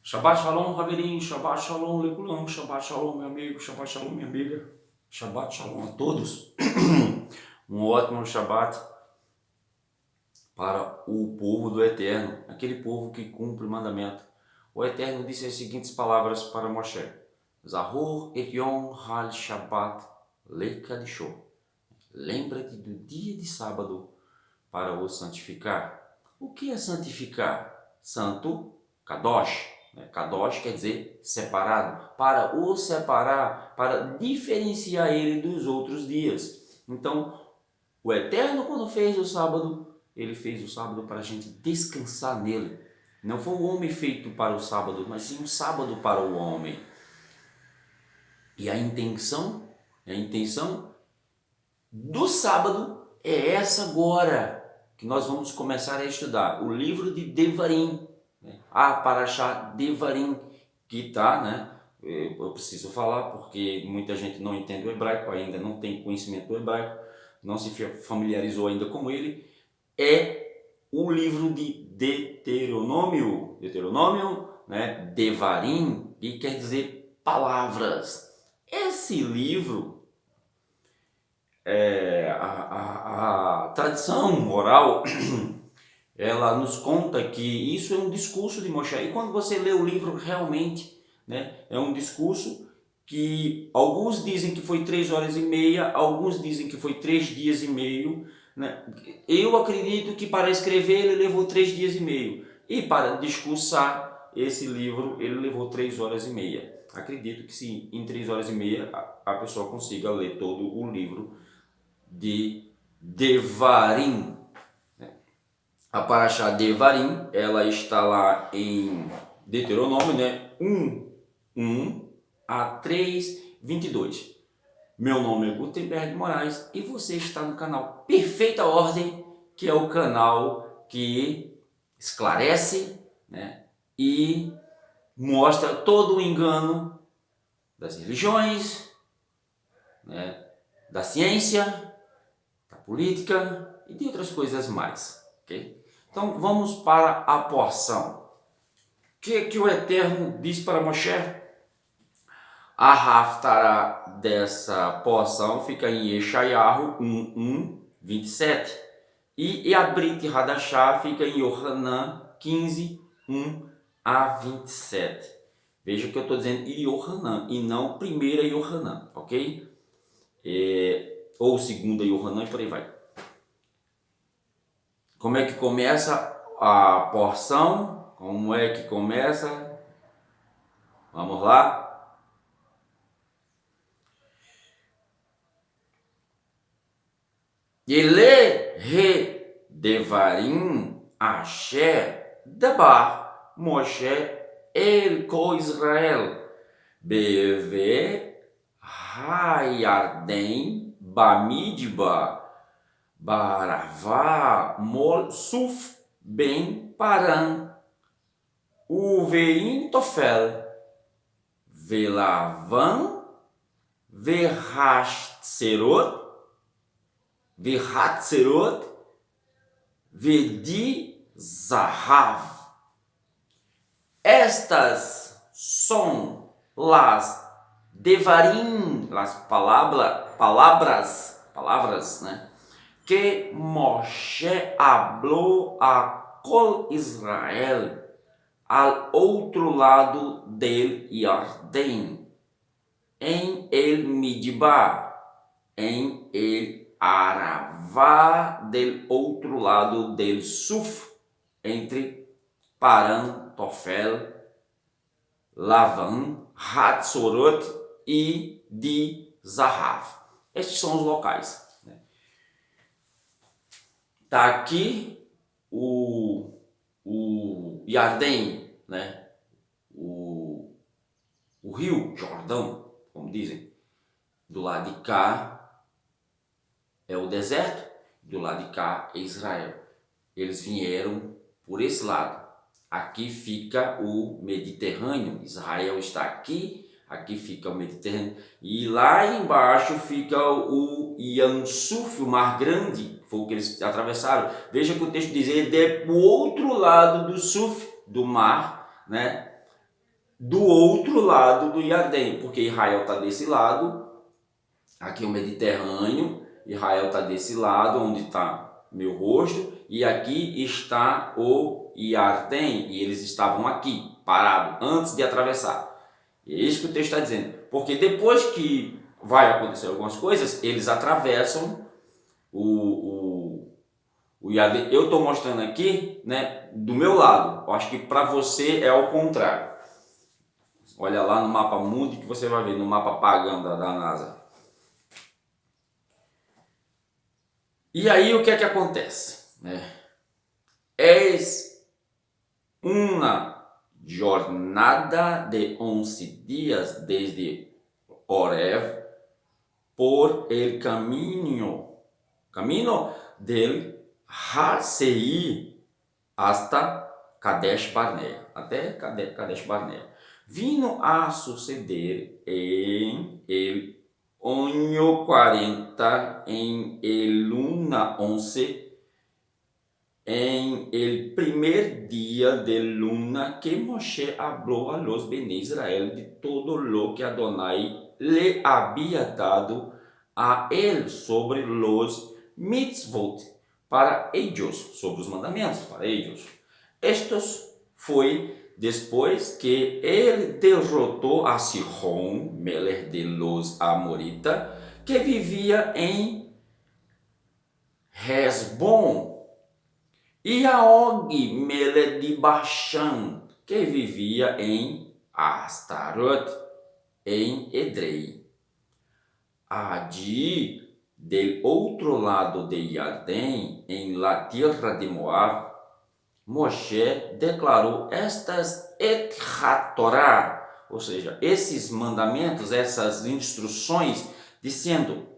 Shabbat Shalom, Haverim, Shabbat Shalom, Leculão, Shabbat Shalom, meu amigo, Shabbat Shalom, minha amiga, Shabbat Shalom a todos. Um ótimo Shabbat para o povo do Eterno, aquele povo que cumpre o mandamento. O Eterno disse as seguintes palavras para Moshe: Zahor et Yom Hal Shabbat Lekadisho. Lembra-te do dia de sábado para o santificar. O que é santificar? Santo, Kadosh. Kadosh quer dizer separado. Para o separar, para diferenciar ele dos outros dias. Então, o Eterno, quando fez o sábado, ele fez o sábado para a gente descansar nele. Não foi o homem feito para o sábado, mas sim o sábado para o homem. E a intenção do sábado é essa agora, que nós vamos começar a estudar o livro de Devarim, a Parashá Devarim, que está, eu preciso falar porque muita gente não entende o hebraico ainda, não tem conhecimento do hebraico, não se familiarizou ainda com ele, é o livro de Deuteronômio, Devarim, que quer dizer palavras. Esse livro, a tradição oral, ela nos conta que isso é um discurso de Moshe. E quando você lê o livro, realmente, é um discurso que alguns dizem que foi 3 horas e meia, alguns dizem que foi 3 dias e meio. Eu acredito que para escrever ele levou 3 dias e meio. E para discursar esse livro ele levou 3 horas e meia. Acredito que se em 3 horas e meia a pessoa consiga ler todo o livro de Devarim. A Parashá Devarim, ela está lá em Deuteronômio, 1 a 3, 22. Meu nome é Gutenberg Moraes e você está no canal Perfeita Ordem, que é o canal que esclarece, e mostra todo o engano das religiões, da ciência, da política e de outras coisas mais. Okay? Então vamos para a porção. O que o Eterno diz para Moshe? A Haftará dessa porção fica em Yeshayahu 1, 27. E a Brit Hadashah fica em Yohanan 15, 1 a 27. Veja que eu estou dizendo Yohanan e não primeira Yohanan, ok? Ou segunda Yohanan e por aí vai. Como é que começa a porção? Como é que começa? Vamos lá? Ele re devarim asher dabar Moshe el ko Israel beve hayarden bamidba baravá mol suf ben paran uvein tofel velavan verhashserot Vihatzerot Vedi Zahav. Estas são las Devarim, las palavras, que Moshe hablou a Kol Israel ao outro lado del Yarden, em el Midbar, em el Aravá, del outro lado del Suf, entre Paran, Tofel, Lavan, Hatzorot e de Zahav. Estes são os locais. Está aqui o Yarden, o rio Jordão, como dizem. Do lado de cá é o deserto, do lado de cá é Israel. Eles vieram por esse lado. Aqui fica o Mediterrâneo. Israel está aqui, aqui fica o Mediterrâneo. E lá embaixo fica o Yam Suf, o Mar Grande, foi o que eles atravessaram. Veja que o texto diz, ele é o outro lado do Suf, do mar, do outro lado do Iardém, porque Israel está desse lado, aqui é o Mediterrâneo, Israel está desse lado, onde está meu rosto, e aqui está o Iardém, e eles estavam aqui, parados, antes de atravessar. É isso que o texto está dizendo, porque depois que vai acontecer algumas coisas, eles atravessam o Iardém. Eu estou mostrando aqui, né, do meu lado, eu acho que para você é ao contrário. Olha lá no mapa mundi que você vai ver, no mapa pagão da NASA. E aí o que é que acontece? Es uma jornada de 11 dias desde Horeb por el camino del Har Seir hasta Kadesh Barnea, até Kadesh Barnea. Vino a suceder en el año 40, en el luna 11, en el primer día de luna, que Moshe habló a los Bene Israel de todo lo que Adonai le había dado a él sobre los mitzvot para ellos, sobre os mandamentos para ellos. Estos foi depois que ele derrotou a Sihon, Melech de los Amorita, que vivia em Hesbon, e a Og, Melech de Bashan, que vivia em Astarot, em Edrei. Allí, del outro lado de Iardém, em la tierra de Moab, Moshe declarou estas et ha-Torá, ou seja, esses mandamentos, essas instruções, dizendo: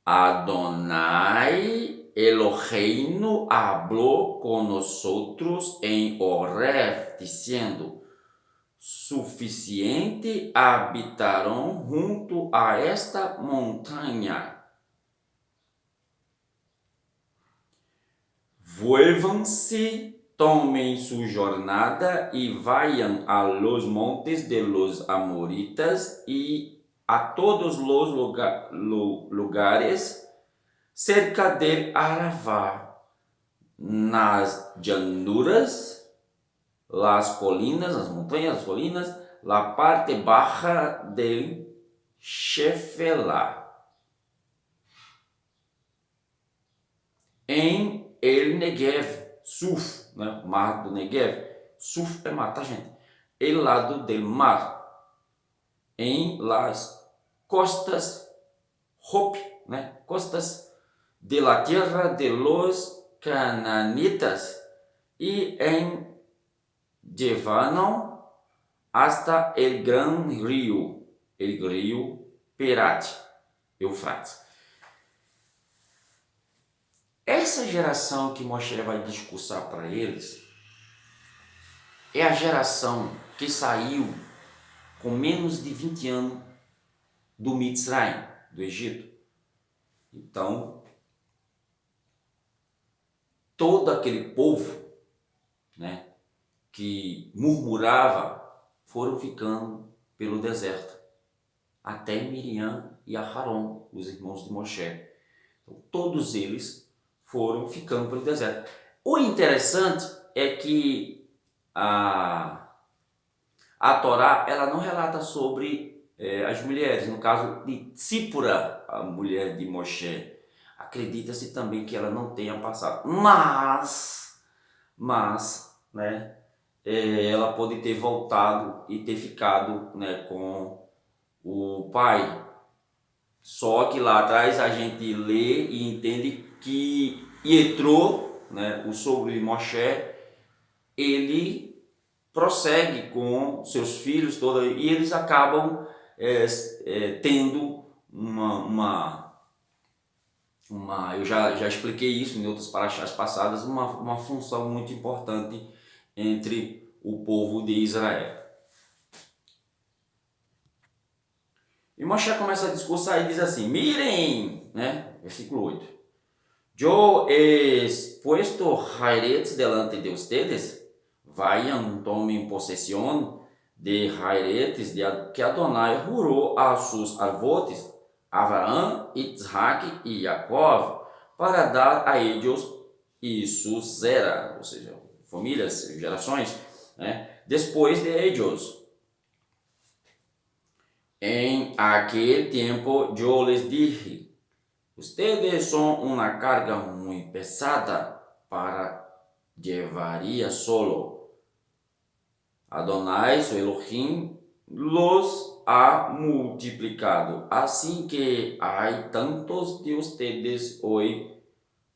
Adonai Eloheinu habló con nosotros em Horeb, dizendo: suficiente habitarão junto a esta montanha. Vuelvan-se, tomem sua jornada e vayan a los montes de los amoritas e a todos los lugares cerca del Arabá, nas llanuras, las colinas, as montanhas, as colinas, la parte baja del Shefelá, em el Negev, Suf, né? Mar do Negev. Suf é mar, tá, gente? El lado del mar, em las costas, Hop, né? Costas de la tierra de los cananitas, e em llevaron hasta el gran río, el río Perat, Eufrates. Essa geração que Moshe vai discursar para eles é a geração que saiu com menos de 20 anos do Mitzrayim, do Egito. Então, todo aquele povo, né, que murmurava, foram ficando pelo deserto, até Miriam e Aharon, os irmãos de Moshe. Então, todos eles foram ficando pelo deserto. O interessante é que a Torá, ela não relata sobre as mulheres. No caso de Tzipora, a mulher de Moshe, acredita-se também que ela não tenha passado. Mas, né, ela pode ter voltado e ter ficado, né, com o pai. Só que lá atrás a gente lê e entende que Yetro, né, o sogro de Moshe, ele prossegue com seus filhos todos, e eles acabam tendo eu já expliquei isso em outras paraxás passadas, uma função muito importante entre o povo de Israel. E Moshe começa a discursar e diz assim: mirem, né? Versículo 8. yo he puesto Jairetz delante de ustedes, vayan, tomen posesión de Jairetz que Adonai jurou a sus avós, Abraão, Isaac e Jacob, para dar a eles e sus zera, ou seja, famílias, gerações, né? Depois de eles. En aquel tiempo yo les dije, ustedes son una carga muy pesada para llevaría solo. Adonai, su Elohim, los ha multiplicado, así que hay tantos de ustedes hoy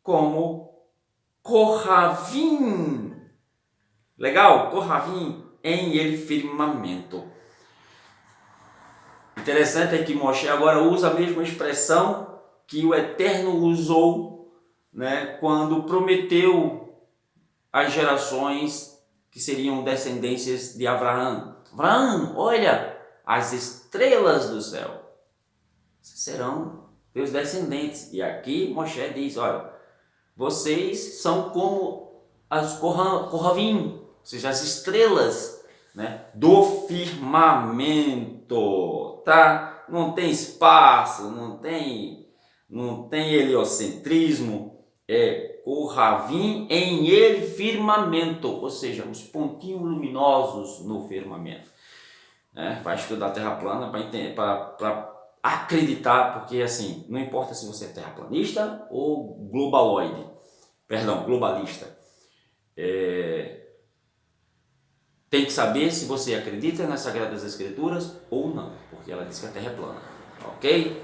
como Kohavim. Legal? Kohavim em el firmamento. Interessante é que Moshe agora usa a mesma expressão que o Eterno usou, né, quando prometeu às gerações que seriam descendências de Abraão. Abraão, olha, as estrelas do céu serão teus descendentes. E aqui Moshe diz, olha, vocês são como as Kohavim, ou seja, as estrelas, né, do firmamento, tá? Não tem espaço, não tem heliocentrismo, é Kohavim em ele firmamento, ou seja, os pontinhos luminosos no firmamento. Vai estudar terra plana para entender, para acreditar, porque assim, não importa se você é terraplanista ou globalista. Tem que saber se você acredita nas Sagradas Escrituras ou não, porque ela diz que a Terra é plana, ok?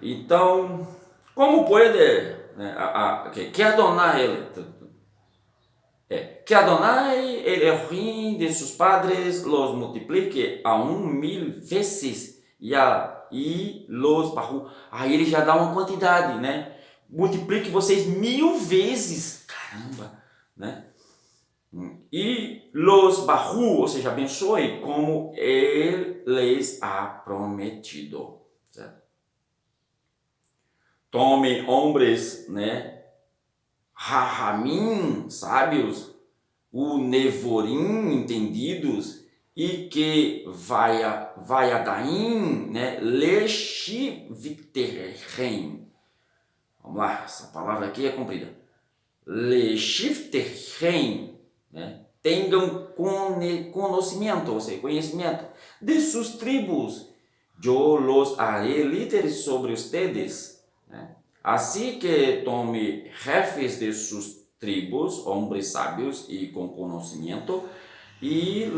Então, como pode, que Adonai, el Elohim de sus padres, los multiplique a 1.000 vezes e los barru. Aí ele já dá uma quantidade, né? Multiplique vocês 1.000 vezes, caramba, né? E los barru, ou seja, abençoe como ele les ha prometido. Certo? Tome homens, né? Rahamim, sábios, o nevorim, entendidos, e que vaiadaim, né? Leshivterhem. Vamos lá, essa palavra aqui é comprida. Leshivterhem, né? Tenham conhecimento, ou seja, conhecimento de suas tribos. Eu los haré líderes sobre ustedes. Né? Assim que tome jefes de suas tribos, homens sábios e com conhecimento, e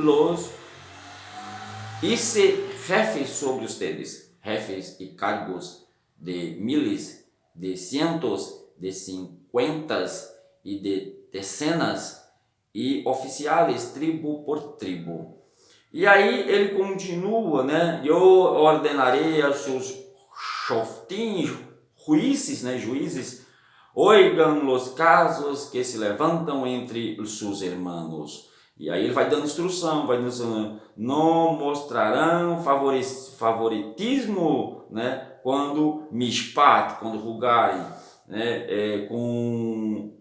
hice jefes sobre ustedes, jefes e cargos de miles, de cientos, de 50 e de dezenas, e oficiais tribo por tribo. E aí ele continua, né? Eu ordenarei a seus shoftim, juízes, oigan los casos que se levantam entre os seus irmãos. E aí ele vai dando instrução, vai dizendo, não mostrarão favoritismo, né? Quando mishpat, quando julgarem, né?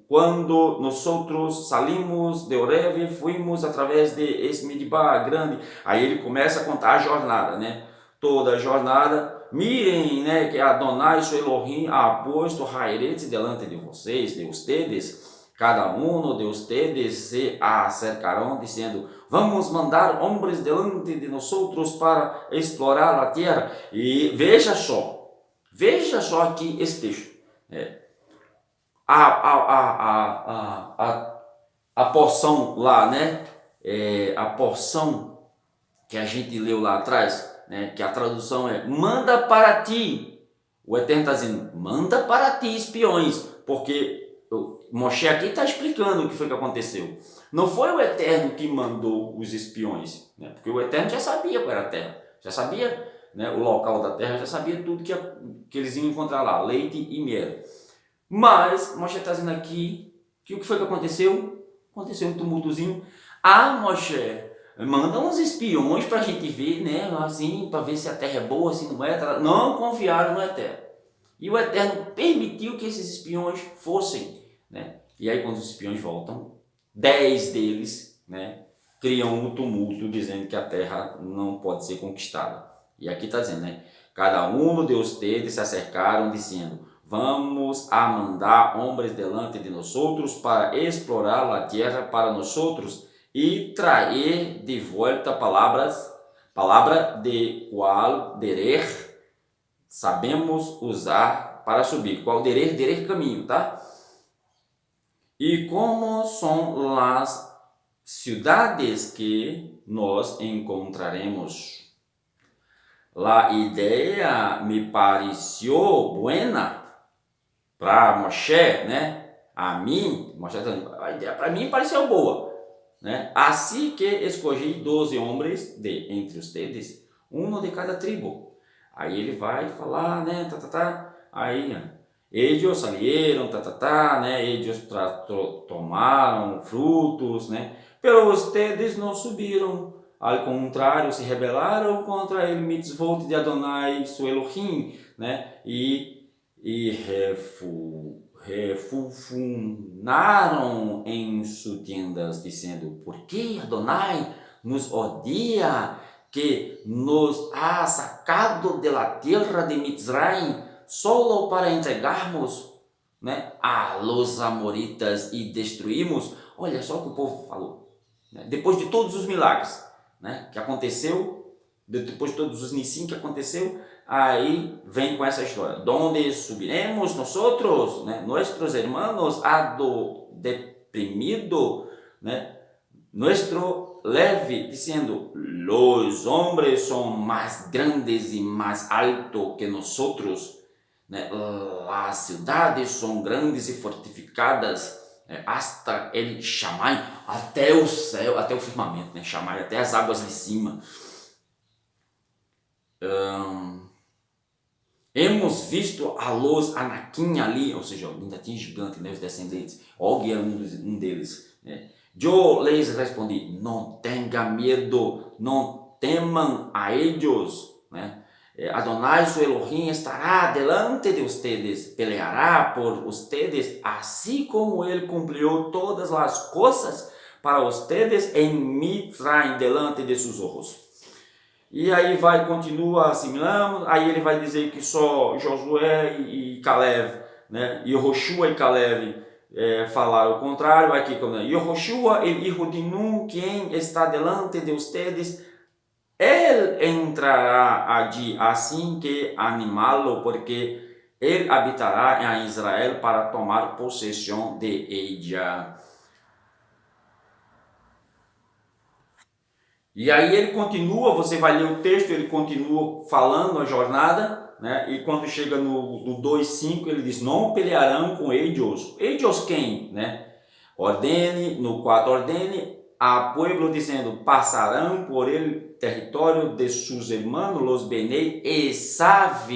Quando nós outros salimos de Oreb, fuimos através de Esmidibá grande. Aí ele começa a contar a jornada, né? Toda a jornada. Mirem, né, que Adonai, su Elohim, ha puesto Jairetz delante de vocês, de ustedes. Cada um de ustedes se acercarão, dizendo, vamos mandar homens delante de nós outros para explorar a terra. E veja só aqui esse texto. A porção lá, né? A porção que a gente leu lá atrás, né? Que a tradução é manda para ti. O Eterno está dizendo, manda para ti espiões, porque Moshe aqui está explicando o que foi que aconteceu. Não foi o Eterno que mandou os espiões, né? Porque o Eterno já sabia qual era a terra, já sabia, né, o local da terra, já sabia tudo que eles iam encontrar lá, leite e miel. Mas Moshe está dizendo aqui que o que foi que aconteceu? Aconteceu um tumultozinho. Moshe, manda uns espiões para a gente ver, né? Assim, para ver se a terra é boa, se não é. Não confiaram no Eterno. E o Eterno permitiu que esses espiões fossem, né? E aí quando os espiões voltam, 10 deles, né, criam um tumulto dizendo que a terra não pode ser conquistada. E aqui está dizendo, né? Cada um de ustedes se acercaram dizendo: vamos a mandar homens delante de nós outros para explorar a terra para nós outros e trazer de volta palavra de qual derer sabemos usar para subir. Qual derer? Derer caminho, tá? E como são as cidades que nós encontraremos? A ideia me pareceu buena para Moshe, né? A mim, Moshe, a ideia para mim pareceu boa, né? Assim que escolhi 12 homens de entre ustedes, um de cada tribo. Aí ele vai falar, né? Aí eles salieron, né? Eles tomaram frutos, né? Pero ustedes não subiram. Ao contrário, se rebelaram contra ele mitzvot de Adonai, su Elohim, né? E refufunaram em suas tendas, dizendo: por que Adonai nos odia, que nos ha sacado da terra de Mitzrayim, solo para entregarmos, né, a los amoritas e destruímos? Olha só o que o povo falou, né? Depois de todos os milagres, né, que aconteceu, depois de todos os nissim que aconteceu, aí vem com essa história: donde subiremos nosotros, né, nossos hermanos, a do deprimido, né, nuestro leve, dizendo: los hombres são mais grandes e mais altos que nosotros, né, as cidades são grandes e fortificadas, hasta el Shammai, até o céu, até o firmamento, né? Shammai, até as águas de cima. Hemos visto a los Anakim ali, ou seja, ainda tinha gigante, né, os descendentes. Og era um deles, né? Eu lhes respondi: não tenha medo, não temam a eles, né? Adonai su Elohim estará delante de ustedes, peleará por ustedes, assim como ele cumpriu todas as coisas para ustedes em Mitzrayim, delante de seus olhos. E aí continua assimilando, aí ele vai dizer que só Josué e Caleb, né, Yehoshua e Caleb falaram o contrário. Aqui, Yehoshua, el hijo de Nun, quem está delante de ustedes, ele entrará allí assim que animá-lo, porque ele habitará em Israel para tomar possessão de ella. E aí ele continua, você vai ler o texto, ele continua falando a jornada, né? E quando chega no 2:5, ele diz: não pelearão com eles. Eles quem? Né? Ordene, no 4, ordene a pueblo dizendo: passarão por ele território de seus irmãos, los Benei Esav.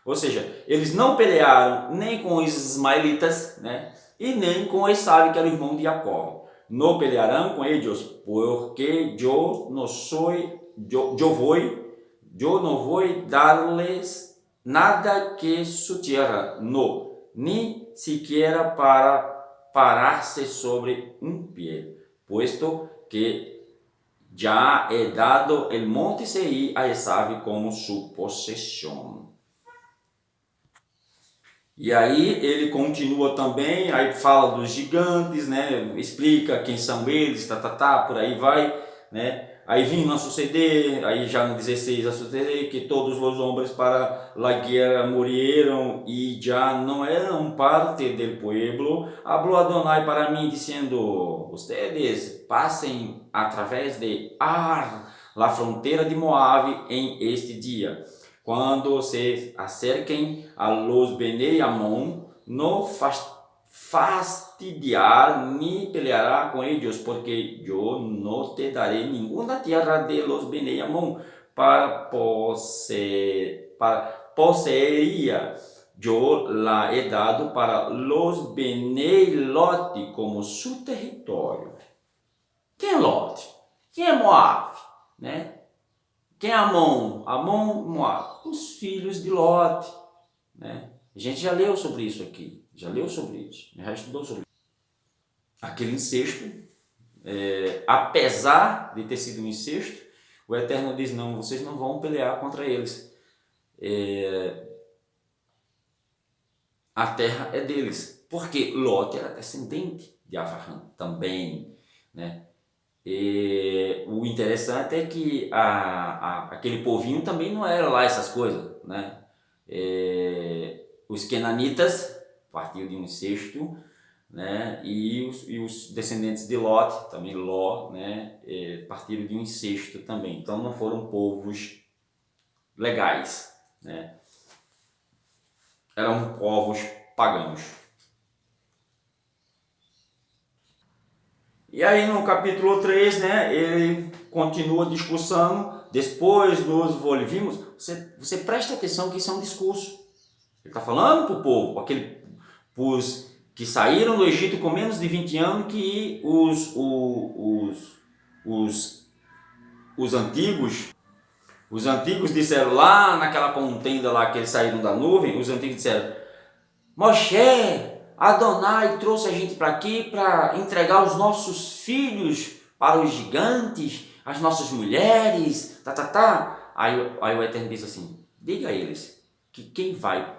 Ou seja, eles não pelearam nem com os ismaelitas, né? E nem com Esav, que era o irmão de Jacó. No pelearão com eles, porque eu não vou dar-lhes nada que su tierra, no, ni siquiera para parar-se sobre um pé, puesto que já he dado el monte Seir a Esav como su posesión. E aí ele continua também, aí fala dos gigantes, né? Explica quem são eles, por aí vai, né? Aí vinha a suceder, aí já no 16 a suceder que todos os homens para a guerra morreram e já não eram parte do pueblo. Habló Adonai para mim dizendo: ustedes passem através de Ar, a fronteira de Moab, em este dia. Quando se acerquem a los Benei Amon, não fastidiar ni peleará com eles, porque eu não te darei nenhuma terra de los Benei Amon para posseeria. Eu la he dado para los Benei Lot como su território. Quem é Lot? Quem é Moab? Né? Quem é Amon? Amon, Moab. Os filhos de Lot, né? A gente já leu sobre isso aqui, já leu sobre isso, já estudou sobre isso. Aquele incesto, apesar de ter sido um incesto, o Eterno diz, não, vocês não vão pelear contra eles. A terra é deles, porque Lot era descendente de Avraham também, né? E o interessante é que aquele povinho também não era lá essas coisas, né? Os Kenanitas partiam de um incesto, né? E os descendentes de Lot, também Ló, né? Partiram de um incesto também. Então não foram povos legais, né? Eram povos pagãos. E aí no capítulo 3, né, ele continua discussando, depois nos volvimos, você presta atenção que isso é um discurso. Ele está falando para o povo, os que saíram do Egito com menos de 20 anos, que os antigos disseram lá naquela contenda lá que eles saíram da nuvem, os antigos disseram, Moshe, Adonai trouxe a gente para aqui para entregar os nossos filhos para os gigantes, as nossas mulheres, Aí o Eterno diz assim, diga a eles que quem vai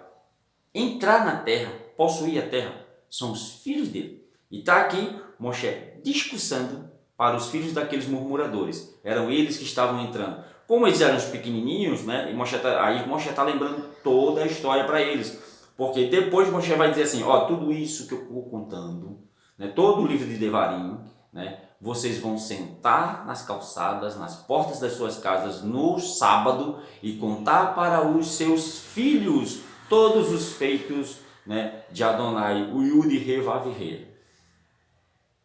entrar na terra, possuir a terra, são os filhos dele. E está aqui Moshe discursando para os filhos daqueles murmuradores. Eram eles que estavam entrando. Como eles eram os pequenininhos, né? E Moshe está lembrando toda a história para eles. Porque depois Moshe vai dizer assim, tudo isso que eu estou contando, né, todo o livro de Devarim, né, vocês vão sentar nas calçadas, nas portas das suas casas no sábado e contar para os seus filhos todos os feitos, né, de Adonai, o Yud He Vav He.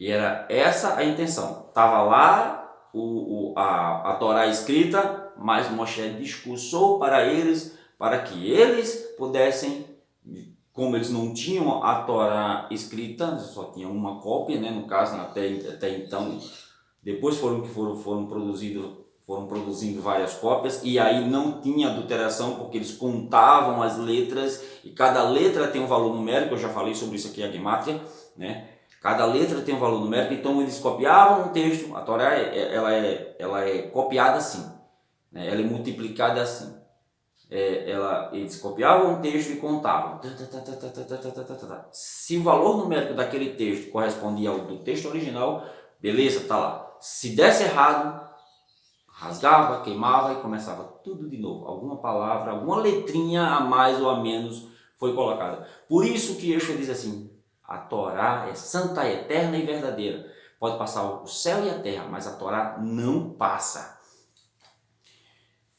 E era essa a intenção. Estava lá a Torá escrita, mas Moshe discursou para eles, para que eles pudessem, como eles não tinham a Torá escrita, só tinham uma cópia, né, no caso, até então, depois foram produzindo várias cópias, e aí não tinha adulteração, porque eles contavam as letras, e cada letra tem um valor numérico, eu já falei sobre isso aqui, a Gematria, né? Cada letra tem um valor numérico, então eles copiavam um texto, a Torá ela é copiada assim, né? Ela é multiplicada assim. Eles copiavam um texto e contavam. Se o valor numérico daquele texto correspondia ao do texto original, beleza, tá lá. Se desse errado, rasgava, queimava e começava tudo de novo. Alguma palavra, alguma letrinha a mais ou a menos foi colocada. Por isso que Yeshua diz assim, a Torá é santa, eterna e verdadeira. Pode passar o céu e a terra, mas a Torá não passa.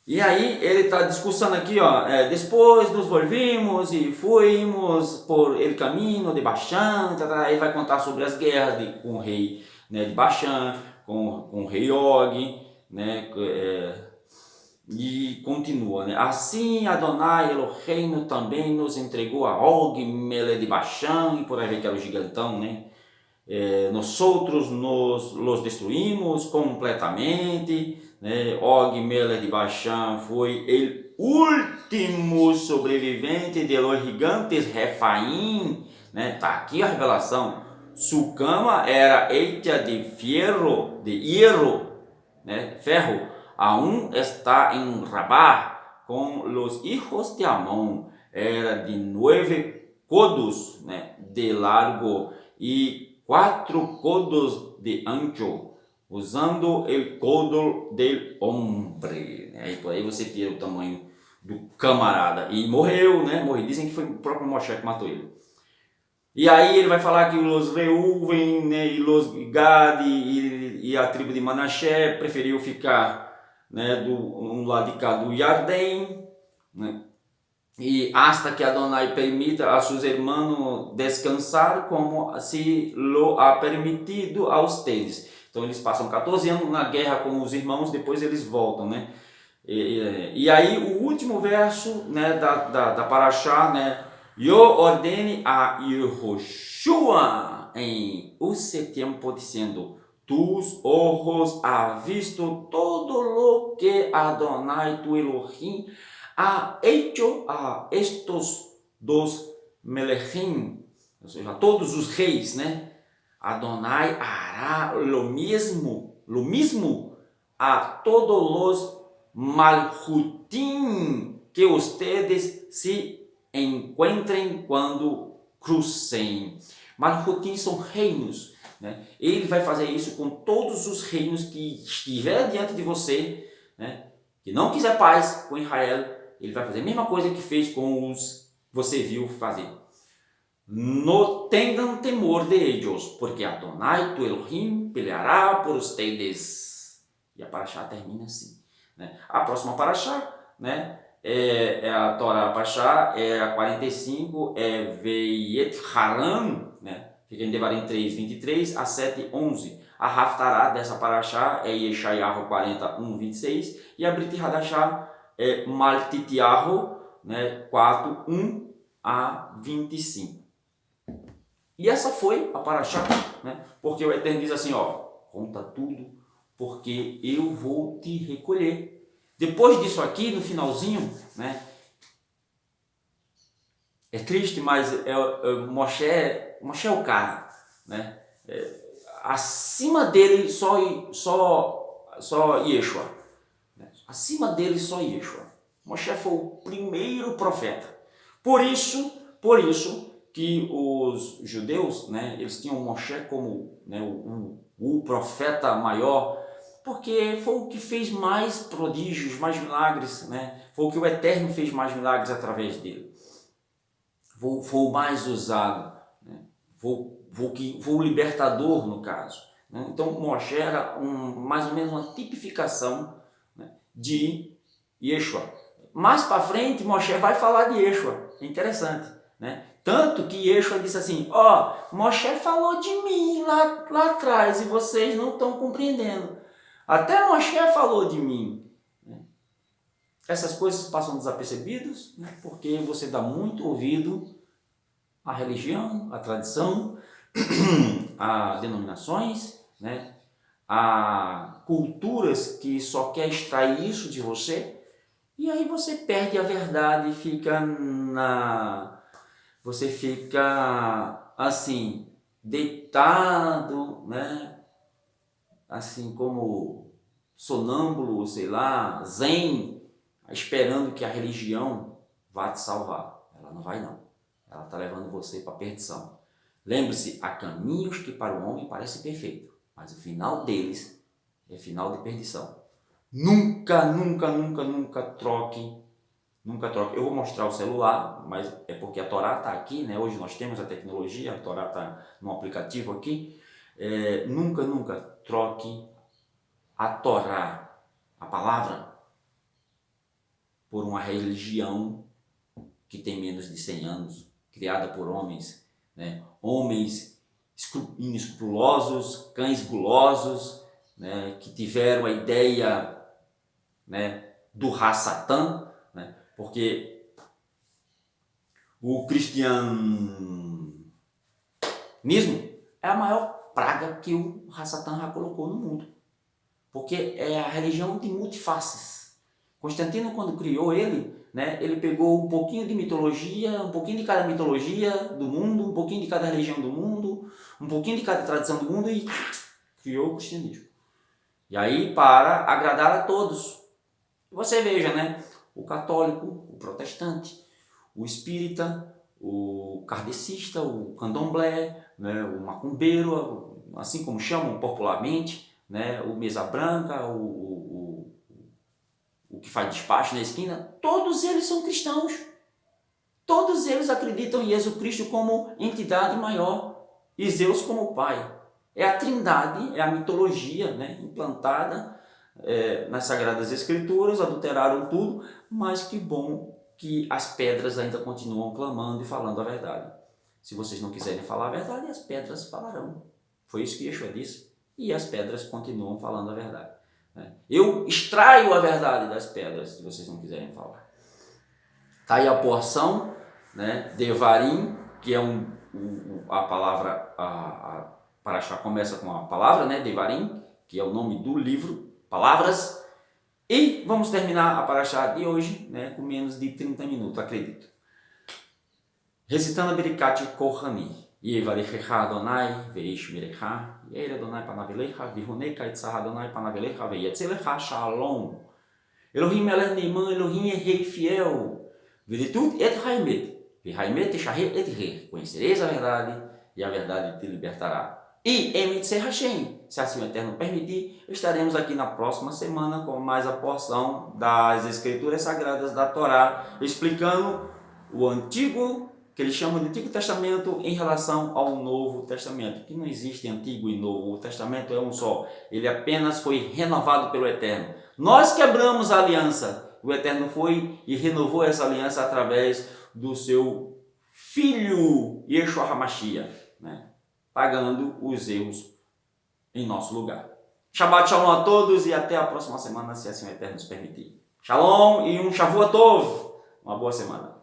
E aí ele está discussando aqui, depois nos volvimos e fomos por el caminho de Bashan, ele vai contar sobre as guerras com o rei, né, de Bashan, com o rei Og, né, e continua, né, assim Adonai Eloheinu também nos entregou a Og, Mele de Bashan, e por aí que era o gigantão, né, nós outros los destruímos completamente, né? Og Mele de Bashan foi o último sobrevivente de los gigantes Refaim, né? Tá aqui a revelação. Su cama era hecha de hierro, né? Ferro. Aún está em Rabá com los hijos de Amón. Era de 9 codos, né, de largo e 4 codos de ancho, usando o codo del hombre. E por aí você tira o tamanho do camarada. E morreu, né? Dizem que foi o próprio Moshe que matou ele. E aí ele vai falar que os Reuven, né, e os Gad e a tribo de Manassé preferiu ficar, né, um lado de cá do Jardém, né? E hasta que Adonai permita a seus irmãos descansar como se lo ha permitido a ustedes. Então eles passam 14 anos na guerra com os irmãos, depois eles voltam, né? E aí o último verso, né, da Parashá, né? Yo ordene a Yehoshua em esse tempo dizendo, tus ojos ha visto todo lo que Adonai tu Elohim ha hecho a estos dos Melechim, ou seja, todos os reis, né? Adonai hará lo mesmo a todos os malhutim que ustedes se encontrem quando crucem. Malhutim são reinos, né? Ele vai fazer isso com todos os reinos que estiver diante de você, né? Que não quiser paz com Israel, ele vai fazer a mesma coisa que fez com os que você viu fazer. No tenham temor de ellos, porque Adonai, tu Elohim, peleará por ustedes. E a paraxá termina assim, né? A próxima paraxá, né, é a Torá Paraxá, é a 45, é Veiet Haran, né? Fica em Devarim 3, 23 a 7, 11. A Haftará dessa paraxá é Yeshayahu 41, 26 e a Brit Hadashá é Maltitiahu, né, 4, 1 a 25. E essa foi a paraxá, né? Porque o Eterno diz assim, ó, conta tudo, porque eu vou te recolher. Depois disso aqui, no finalzinho, né? É triste, mas Moshe é o cara, né? Acima dele só Yeshua, né? Acima dele só Yeshua. Moshe foi o primeiro profeta. Por isso que os judeus, né, eles tinham Moshe como, né, o profeta maior, porque foi o que fez mais prodígios, mais milagres, né? Foi o que o Eterno fez mais milagres através dele. Foi o mais usado, né? Foi o libertador, no caso, né? Então Moshe era mais ou menos uma tipificação, né, de Yeshua. Mais para frente Moshe vai falar de Yeshua, é interessante, né? Tanto que Yeshua disse assim, ó, Moshe falou de mim lá atrás e vocês não estão compreendendo. Até Moshe falou de mim. Essas coisas passam desapercebidas, né, porque você dá muito ouvido à religião, à tradição, a denominações, né, a culturas que só quer extrair isso de você, e aí você perde a verdade e você fica assim, deitado, né, assim como sonâmbulo, sei lá, zen, esperando que a religião vá te salvar. Ela não vai não. Ela está levando você para a perdição. Lembre-se, há caminhos que para o homem parecem perfeitos, mas o final deles é final de perdição. Nunca troque. Nunca troque. Eu vou mostrar o celular, mas é porque a Torá está aqui, né? Hoje nós temos a tecnologia, a Torá está no aplicativo aqui. Nunca troque a Torá, a palavra, por uma religião que tem menos de 100 anos, criada por homens, né? Homens inescrupulosos, cães gulosos, né? Que tiveram a ideia, né, do Ra-Satã, né? Porque o cristianismo é a maior praga que o Ra-Satã já colocou no mundo, porque é a religião de multifaces. Constantino, quando criou ele, né, ele pegou um pouquinho de mitologia, um pouquinho de cada mitologia do mundo, um pouquinho de cada religião do mundo, um pouquinho de cada tradição do mundo e criou o cristianismo. E aí, para agradar a todos. Você veja, né, o católico, o protestante, o espírita, o kardecista, o candomblé, né, o macumbeiro, assim como chamam popularmente, né, o mesa branca, o que faz despacho na esquina, todos eles são cristãos. Todos eles acreditam em Jesus Cristo como entidade maior e Zeus como Pai. É a trindade, é a mitologia, né, implantada nas Sagradas Escrituras, adulteraram tudo, mas que bom que as pedras ainda continuam clamando e falando a verdade. Se vocês não quiserem falar a verdade, as pedras falarão. Foi isso que Yeshua disse. E as pedras continuam falando a verdade. Eu extraio a verdade das pedras, se vocês não quiserem falar. Está aí a porção, né, Devarim, que é a palavra, a paraxá começa com a palavra, né, Devarim, que é o nome do livro, palavras. E vamos terminar a paraxá de hoje, né, com menos de 30 minutos, acredito. recitando a Birkat Kohanim. Yevarechecha Adonai veish mirecha, Yeir Adonai panavelecha, Vihuneika etzah Adonai panavelecha, Veyetzelecha Shalom. Elohim melech neiman, Elohim é rei fiel. Virtude et haimet, Vihaimet shaher et rei. Conhecereis a verdade e a verdade te libertará. E Emitzer Hashem, se assim o Eterno permitir, estaremos aqui na próxima semana com mais a porção das Escrituras Sagradas da Torá, explicando o Antigo, que eles chamam de Antigo Testamento, em relação ao Novo Testamento, que não existe Antigo e Novo, o Testamento é um só, ele apenas foi renovado pelo Eterno. Nós quebramos a aliança, o Eterno foi e renovou essa aliança através do seu Filho, Yeshua HaMashiach, né? Pagando os erros em nosso lugar. Shabbat Shalom a todos e até a próxima semana, se assim o Eterno nos permitir. Shalom e um Shavuot Tov, uma boa semana.